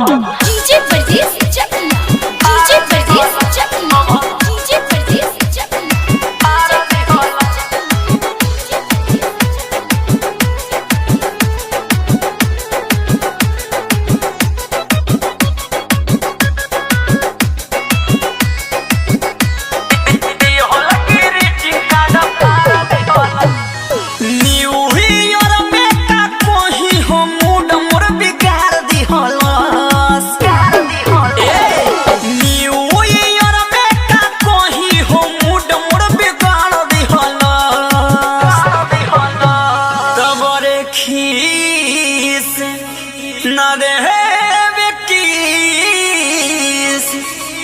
DJ परदेस चकिया DJ परदेस चकिया DJ परदेस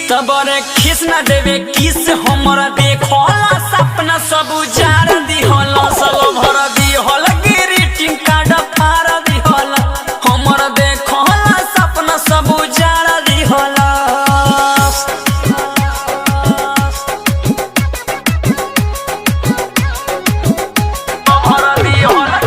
तबरे खिस न देवे किस हमरा देखला सपना सब उजार दिहला सब भर दिहला ग्रीटिंग कार्ड फाड़ दिहला हमरा देखला सपना सब उजार दिहला भर दिहला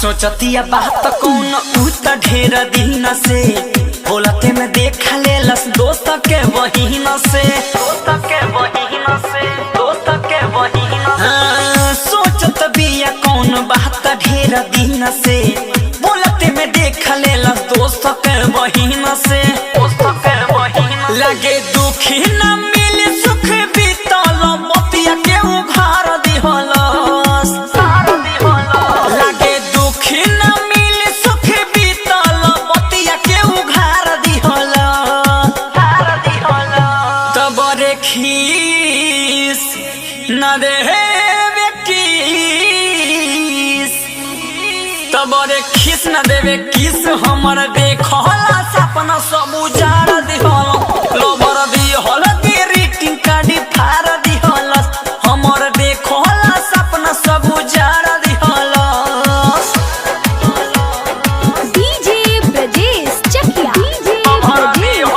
सोचतिया बात कौन उत ढेर दिन से बोलते में देखा ले लस दोस्त के वहीन से सोचत बिया कौन बात ढेर दिन से बोलते में देखा ले लस दोस्त के वहीन से लगे दुखी न मिले सुख बीतल मोतिया के उघार दिहला न देवे किस तबरे खिस न देवे किस हमर देखला सपना सब उजार दिहला लबर दिहला ग्रीटिंग कार्ड फाड़ दिहला हमर देखला सपना सब उजार दिहला डीजे परदेस चकिया डीजे परदेस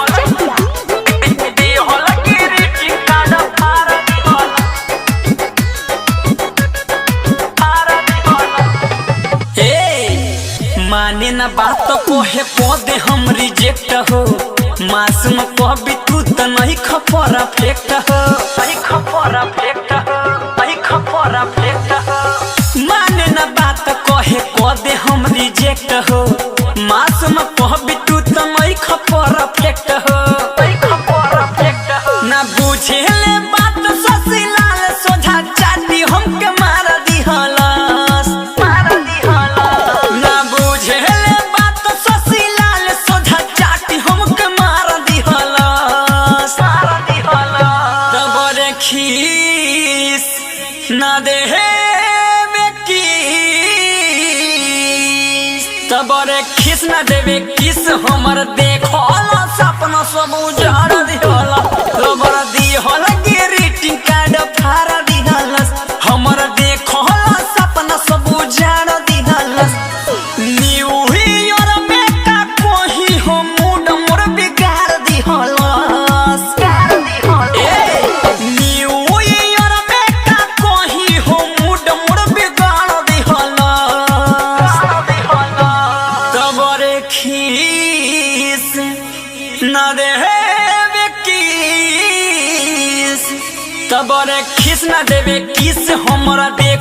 माने न बात को है पौधे हम रिजेक्ट हो मासूम कभी तू तो नहीं खपरा फेक्ट हो माने न बात को है पौधे हम रिजेक्ट हो मासूम कभी तू तो नहीं खपरा फेक्ट हो ना बुझे ले बात ससीलाल सोझा चाटी हमके मार दिहला न देवे किस तबरे खिस न देवे किस हमर देखला सपना सब उजार दिहला लबर दिहला ग्रीटिंग कार्ड फाड़ दिहला हमर देखला सपना सब उजार दिहला न्यू ईयर में का कोही हो मूड मोर बिगाड़ दिहला न देवे किस तबरे खिस न देवे किस हमरा दे